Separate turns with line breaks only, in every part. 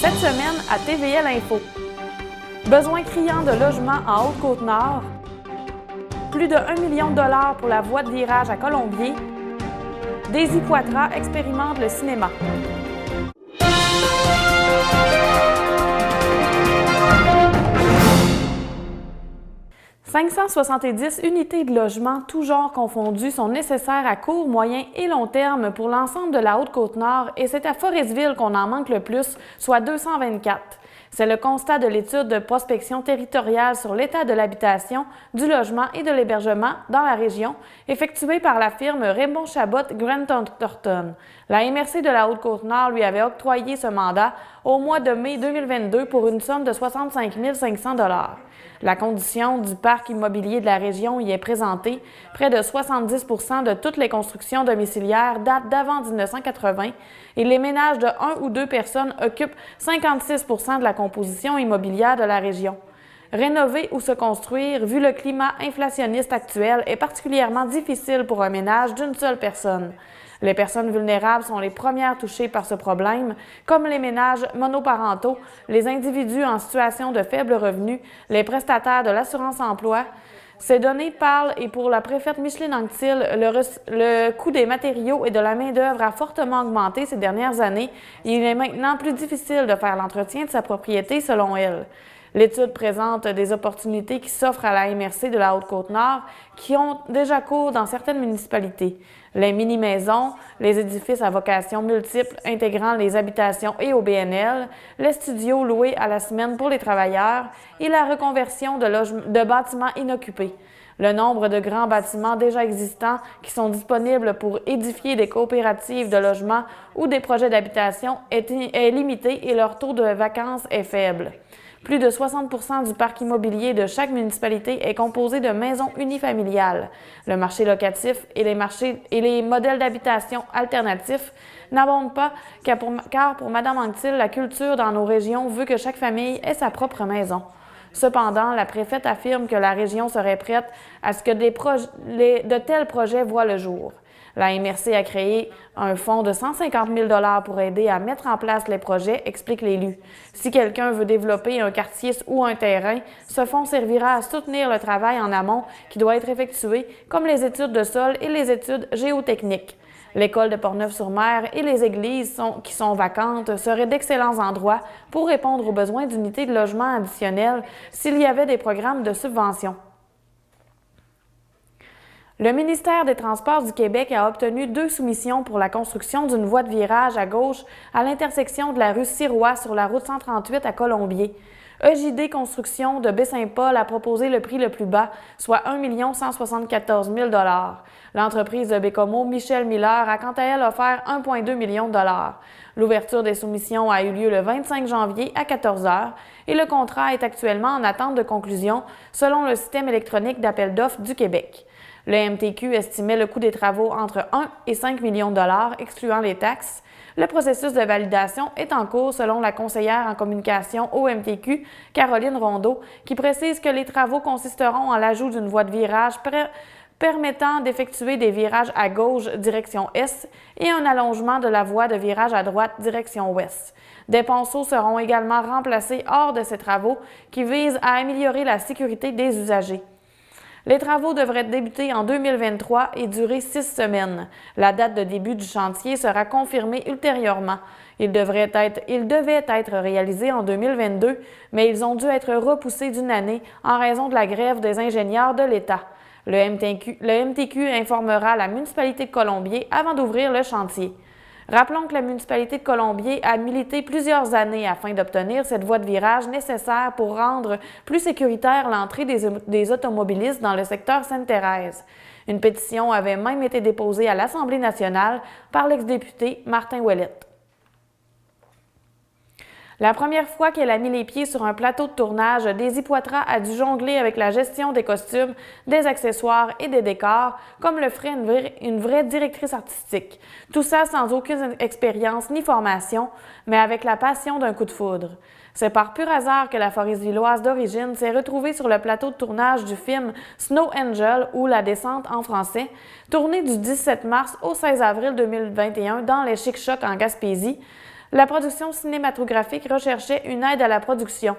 Cette semaine, à TVL Info. Besoin criant de logements en Haute-Côte-Nord. Plus de 1 million de dollars pour la voie de virage à Colombier. Daisy Poitras expérimente le cinéma. « 570 unités de logement, tous genres confondus, sont nécessaires à court, moyen et long terme pour l'ensemble de la Haute-Côte-Nord et c'est à Forestville qu'on en manque le plus, soit 224. C'est le constat de l'étude de prospection territoriale sur l'état de l'habitation, du logement et de l'hébergement dans la région, effectuée par la firme Raymond Chabot Grant Thornton. La MRC de la Haute-Côte-Nord lui avait octroyé ce mandat au mois de mai 2022 pour une somme de 65 500 $. La condition du parc immobilier de la région y est présentée. Près de 70 % de toutes les constructions domiciliaires datent d'avant 1980 et les ménages de 1 ou 2 personnes occupent 56 % de la composition immobilière de la région. Rénover ou se construire, vu le climat inflationniste actuel, est particulièrement difficile pour un ménage d'une seule personne. Les personnes vulnérables sont les premières touchées par ce problème, comme les ménages monoparentaux, les individus en situation de faible revenu, les prestataires de l'assurance-emploi. Ces données parlent et pour la préfète Micheline Anctil, le coût des matériaux et de la main-d'œuvre a fortement augmenté ces dernières années et il est maintenant plus difficile de faire l'entretien de sa propriété selon elle. L'étude présente des opportunités qui s'offrent à la MRC de la Haute-Côte-Nord qui ont déjà cours dans certaines municipalités. Les mini-maisons, les édifices à vocation multiple intégrant les habitations et au BNL, les studios loués à la semaine pour les travailleurs et la reconversion de bâtiments inoccupés. Le nombre de grands bâtiments déjà existants qui sont disponibles pour édifier des coopératives de logement ou des projets d'habitation est limité et leur taux de vacance est faible. Plus de 60 % du parc immobilier de chaque municipalité est composé de maisons unifamiliales. Le marché locatif et les modèles d'habitation alternatifs n'abondent pas car pour Mme Anctil, la culture dans nos régions veut que chaque famille ait sa propre maison. Cependant, la préfète affirme que la région serait prête à ce que de tels projets voient le jour. La MRC a créé un fonds de 150 000 $ pour aider à mettre en place les projets, explique l'élu. Si quelqu'un veut développer un quartier ou un terrain, ce fonds servira à soutenir le travail en amont qui doit être effectué, comme les études de sol et les études géotechniques. L'école de Portneuf-sur-Mer et les églises qui sont vacantes seraient d'excellents endroits pour répondre aux besoins d'unités de logement additionnelles s'il y avait des programmes de subvention. Le ministère des Transports du Québec a obtenu 2 soumissions pour la construction d'une voie de virage à gauche à l'intersection de la rue Sirois sur la route 138 à Colombier. EJD Construction de Baie-Saint-Paul a proposé le prix le plus bas, soit 1 174 000 $. L'entreprise de Bécomo, Michel Miller, a quant à elle offert 1,2 million $. L'ouverture des soumissions a eu lieu le 25 janvier à 14 h et le contrat est actuellement en attente de conclusion selon le système électronique d'appel d'offres du Québec. Le MTQ estimait le coût des travaux entre 1 et 5 millions de $, excluant les taxes. Le processus de validation est en cours selon la conseillère en communication au MTQ, Caroline Rondeau, qui précise que les travaux consisteront en l'ajout d'une voie de virage permettant d'effectuer des virages à gauche direction est et un allongement de la voie de virage à droite direction ouest. Des ponceaux seront également remplacés hors de ces travaux qui visent à améliorer la sécurité des usagers. Les travaux devraient débuter en 2023 et durer 6 semaines. La date de début du chantier sera confirmée ultérieurement. Il devait être réalisé en 2022, mais ils ont dû être repoussés d'une année en raison de la grève des ingénieurs de l'État. Le MTQ informera la municipalité de Colombier avant d'ouvrir le chantier. Rappelons que la municipalité de Colombier a milité plusieurs années afin d'obtenir cette voie de virage nécessaire pour rendre plus sécuritaire l'entrée des automobilistes dans le secteur Sainte-Thérèse. Une pétition avait même été déposée à l'Assemblée nationale par l'ex-député Martin Ouellette. La première fois qu'elle a mis les pieds sur un plateau de tournage, Daisy Poitras a dû jongler avec la gestion des costumes, des accessoires et des décors, comme le ferait une vraie directrice artistique. Tout ça sans aucune expérience ni formation, mais avec la passion d'un coup de foudre. C'est par pur hasard que la Foresvilloise d'origine s'est retrouvée sur le plateau de tournage du film Snow Angel ou La Descente en français, tourné du 17 mars au 16 avril 2021 dans les Chic-Chocs en Gaspésie. La production cinématographique recherchait une aide à la production.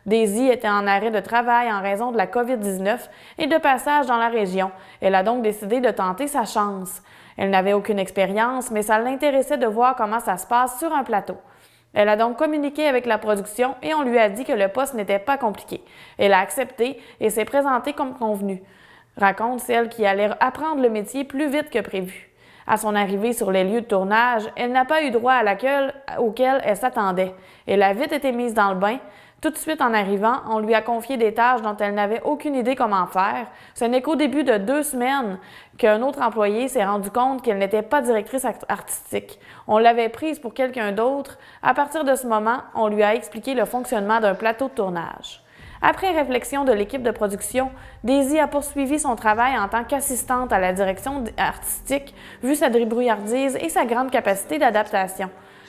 Daisy était en arrêt de travail en raison de la COVID-19 et de passage dans la région. Elle a donc décidé de tenter sa chance. Elle n'avait aucune expérience, mais ça l'intéressait de voir comment ça se passe sur un plateau. Elle a donc communiqué avec la production et on lui a dit que le poste n'était pas compliqué. Elle a accepté et s'est présentée comme convenu, raconte celle qui allait apprendre le métier plus vite que prévu. À son arrivée sur les lieux de tournage, elle n'a pas eu droit à l'accueil auquel elle s'attendait. Elle a vite été mise dans le bain. Tout de suite en arrivant, on lui a confié des tâches dont elle n'avait aucune idée comment faire. Ce n'est qu'au début de 2 semaines qu'un autre employé s'est rendu compte qu'elle n'était pas directrice artistique. On l'avait prise pour quelqu'un d'autre. À partir de ce moment, on lui a expliqué le fonctionnement d'un plateau de tournage. Après réflexion de l'équipe de production, Daisy a poursuivi son travail en tant qu'assistante à la direction artistique, vu sa débrouillardise et sa grande capacité d'adaptation.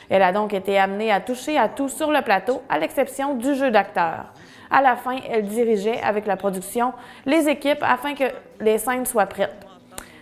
Elle a donc été amenée à toucher à tout sur le plateau, à l'exception du jeu d'acteur. À la fin, elle dirigeait avec la production les équipes afin que les scènes soient prêtes.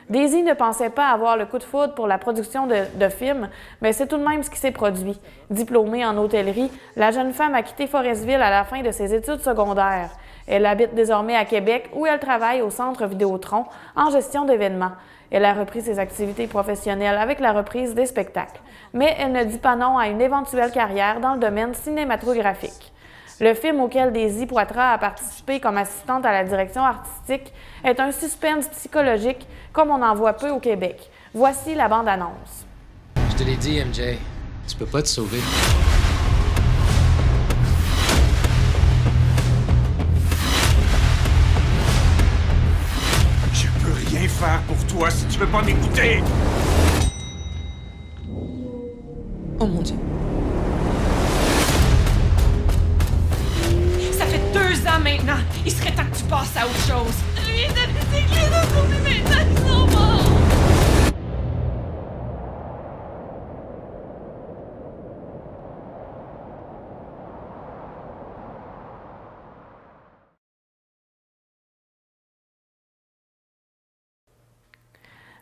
Daisy ne pensait pas avoir le coup de foudre pour la production de films, mais c'est tout de même ce qui s'est produit. Diplômée en hôtellerie, la jeune femme a quitté Forestville à la fin de ses études secondaires. Elle habite désormais à Québec où elle travaille au Centre Vidéotron en gestion d'événements. Elle a repris ses activités professionnelles avec la reprise des spectacles, mais elle ne dit pas non à une éventuelle carrière dans le domaine cinématographique. Le film auquel Daisy Poitras a participé comme assistante à la direction artistique est un suspense psychologique comme on en voit peu au Québec. Voici la bande-annonce.
Je te l'ai dit, MJ, tu peux pas te sauver.
Je peux rien faire pour toi si tu veux pas m'écouter!
Oh mon Dieu. Ça fait 2 ans maintenant. Il serait temps que tu passes à autre chose. Lui, il a décidé de les retourner maintenant. Ils sont morts.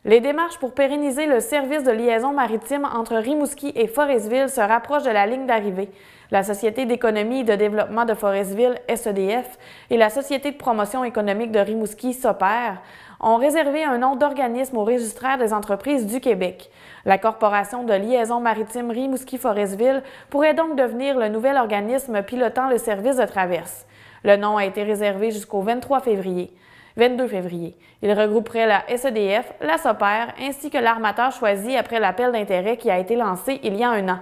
Les démarches pour pérenniser le service de liaison maritime entre Rimouski et Forestville se rapprochent de la ligne d'arrivée. La Société d'économie et de développement de Forestville, SEDF, et la Société de promotion économique de Rimouski, SOPER, ont réservé un nom d'organisme au registraire des entreprises du Québec. La Corporation de liaison maritime Rimouski-Forestville pourrait donc devenir le nouvel organisme pilotant le service de traverse. Le nom a été réservé jusqu'au 22 février. Il regrouperait la SEDF, la SOPER, ainsi que l'armateur choisi après l'appel d'intérêt qui a été lancé il y a 1 an.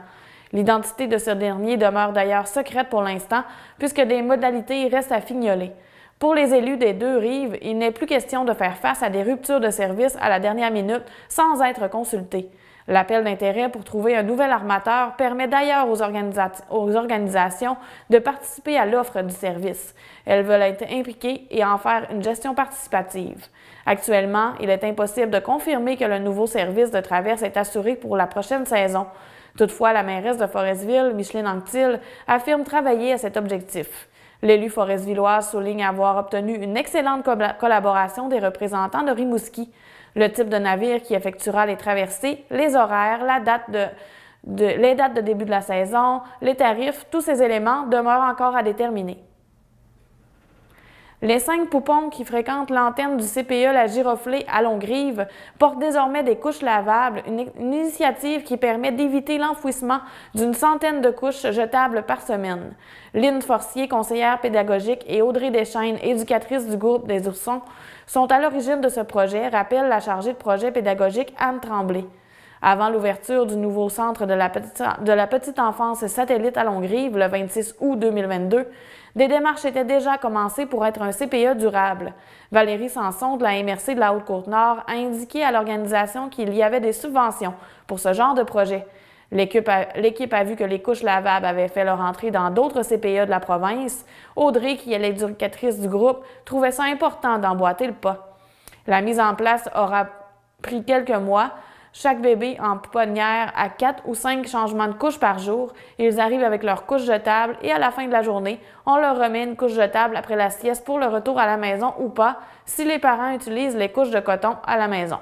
L'identité de ce dernier demeure d'ailleurs secrète pour l'instant, puisque des modalités restent à fignoler. Pour les élus des 2 rives, il n'est plus question de faire face à des ruptures de service à la dernière minute sans être consultés. L'appel d'intérêt pour trouver un nouvel armateur permet d'ailleurs aux organisations de participer à l'offre du service. Elles veulent être impliquées et en faire une gestion participative. Actuellement, il est impossible de confirmer que le nouveau service de traverse est assuré pour la prochaine saison. Toutefois, la mairesse de Forestville, Micheline Anctil, affirme travailler à cet objectif. L'élu foresvilloise souligne avoir obtenu une excellente collaboration des représentants de Rimouski. Le type de navire qui effectuera les traversées, les horaires, les dates de début de la saison, les tarifs, tous ces éléments demeurent encore à déterminer. Les 5 poupons qui fréquentent l'antenne du CPE La Giroflée à Longrive portent désormais des couches lavables, une initiative qui permet d'éviter l'enfouissement d'une centaine de couches jetables par semaine. Lynne Forcier, conseillère pédagogique, et Audrey Deschaines, éducatrice du groupe des Oursons, sont à l'origine de ce projet, rappelle la chargée de projet pédagogique Anne Tremblay. Avant l'ouverture du nouveau centre de la petite enfance satellite à Longrive, le 26 août 2022, des démarches étaient déjà commencées pour être un CPE durable. Valérie Sanson de la MRC de la Haute-Côte-Nord a indiqué à l'organisation qu'il y avait des subventions pour ce genre de projet. L'équipe a vu que les couches lavables avaient fait leur entrée dans d'autres CPE de la province. Audrey, qui est l'éducatrice du groupe, trouvait ça important d'emboîter le pas. La mise en place aura pris quelques mois. Chaque bébé en pouponnière a 4 ou 5 changements de couches par jour. Ils arrivent avec leurs couches jetables et à la fin de la journée, on leur remet une couche jetable après la sieste pour le retour à la maison ou pas, si les parents utilisent les couches de coton à la maison.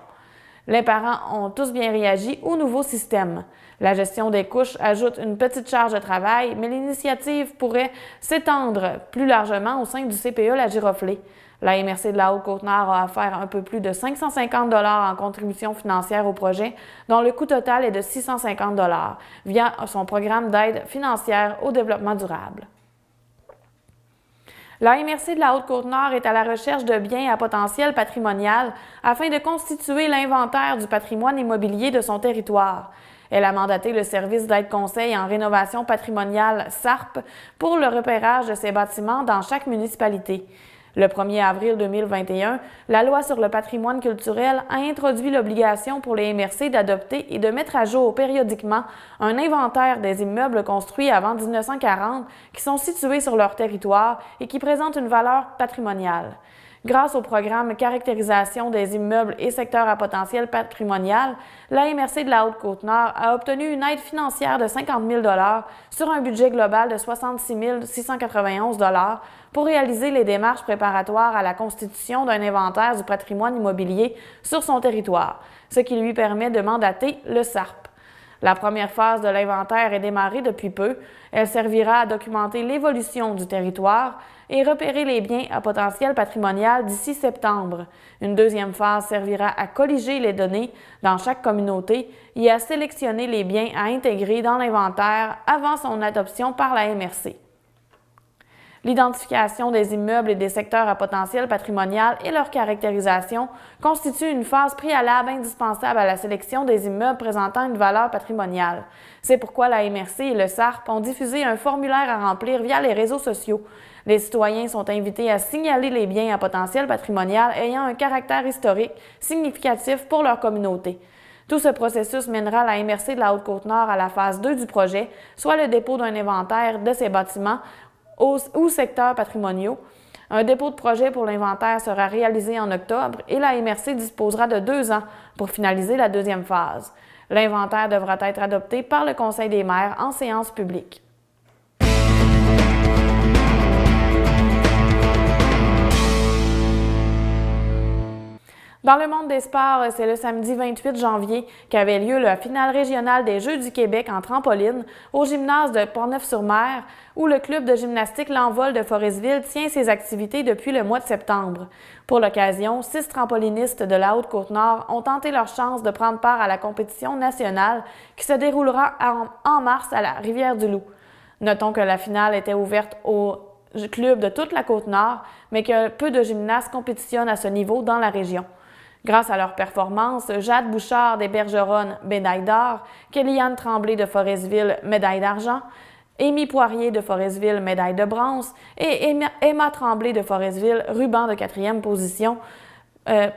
Les parents ont tous bien réagi au nouveau système. La gestion des couches ajoute une petite charge de travail, mais l'initiative pourrait s'étendre plus largement au sein du CPE La Giroflée. La MRC de la Haute-Côte-Nord a offert un peu plus de 550 $ en contribution financière au projet, dont le coût total est de 650 $ via son programme d'aide financière au développement durable. La MRC de la Haute-Côte-Nord est à la recherche de biens à potentiel patrimonial afin de constituer l'inventaire du patrimoine immobilier de son territoire. Elle a mandaté le service d'aide-conseil en rénovation patrimoniale SARP pour le repérage de ces bâtiments dans chaque municipalité. Le 1er avril 2021, la Loi sur le patrimoine culturel a introduit l'obligation pour les MRC d'adopter et de mettre à jour périodiquement un inventaire des immeubles construits avant 1940 qui sont situés sur leur territoire et qui présentent une valeur patrimoniale. Grâce au programme Caractérisation des immeubles et secteurs à potentiel patrimonial, la MRC de la Haute-Côte-Nord a obtenu une aide financière de 50 000 $ sur un budget global de 66 691 $ pour réaliser les démarches préparatoires à la constitution d'un inventaire du patrimoine immobilier sur son territoire, ce qui lui permet de mandater le SARP. La première phase de l'inventaire est démarrée depuis peu. Elle servira à documenter l'évolution du territoire et repérer les biens à potentiel patrimonial d'ici septembre. Une deuxième phase servira à colliger les données dans chaque communauté et à sélectionner les biens à intégrer dans l'inventaire avant son adoption par la MRC. L'identification des immeubles et des secteurs à potentiel patrimonial et leur caractérisation constitue une phase préalable indispensable à la sélection des immeubles présentant une valeur patrimoniale. C'est pourquoi la MRC et le SARP ont diffusé un formulaire à remplir via les réseaux sociaux. Les citoyens sont invités à signaler les biens à potentiel patrimonial ayant un caractère historique significatif pour leur communauté. Tout ce processus mènera la MRC de la Haute-Côte-Nord à la phase 2 du projet, soit le dépôt d'un inventaire de ces bâtiments ou secteurs patrimoniaux. Un dépôt de projet pour l'inventaire sera réalisé en octobre et la MRC disposera de 2 ans pour finaliser la deuxième phase. L'inventaire devra être adopté par le Conseil des maires en séance publique. Dans le monde des sports, c'est le samedi 28 janvier qu'avait lieu la finale régionale des Jeux du Québec en trampoline au gymnase de Portneuf-sur-Mer, où le club de gymnastique L'Envol de Forestville tient ses activités depuis le mois de septembre. Pour l'occasion, 6 trampolinistes de la Haute-Côte-Nord ont tenté leur chance de prendre part à la compétition nationale qui se déroulera en mars à la Rivière-du-Loup. Notons que la finale était ouverte aux clubs de toute la Côte-Nord, mais que peu de gymnastes compétitionnent à ce niveau dans la région. Grâce à leur performance, Jade Bouchard des Bergeronnes, médaille d'or, Kellyanne Tremblay de Forestville, médaille d'argent, Amy Poirier de Forestville, médaille de bronze, et Emma Tremblay de Forestville, ruban de 4e position,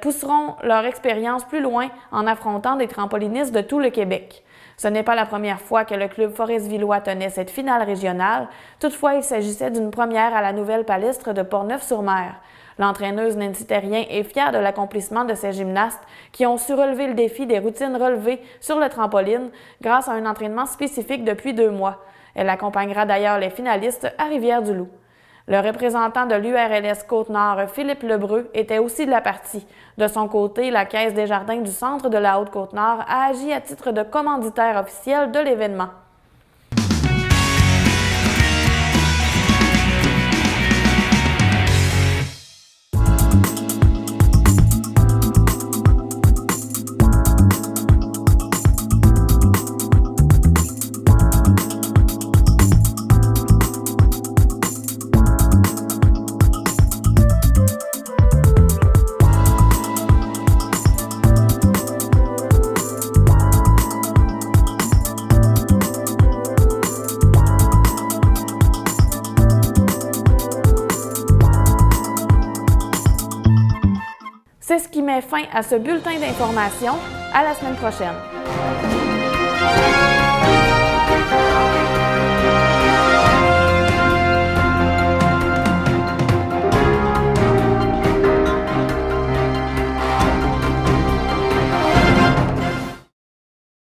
pousseront leur expérience plus loin en affrontant des trampolinistes de tout le Québec. Ce n'est pas la première fois que le club foresvillois tenait cette finale régionale, toutefois il s'agissait d'une première à la nouvelle palestre de Portneuf-sur-Mer. L'entraîneuse Nancy Terrien est fière de l'accomplissement de ces gymnastes qui ont su relever le défi des routines relevées sur le trampoline grâce à un entraînement spécifique depuis 2 mois. Elle accompagnera d'ailleurs les finalistes à Rivière-du-Loup. Le représentant de l'URLS Côte-Nord, Philippe Lebreu, était aussi de la partie. De son côté, la Caisse des jardins du centre de la Haute-Côte-Nord a agi à titre de commanditaire officiel de l'événement. C'est ce qui met fin à ce bulletin d'information. À la semaine prochaine.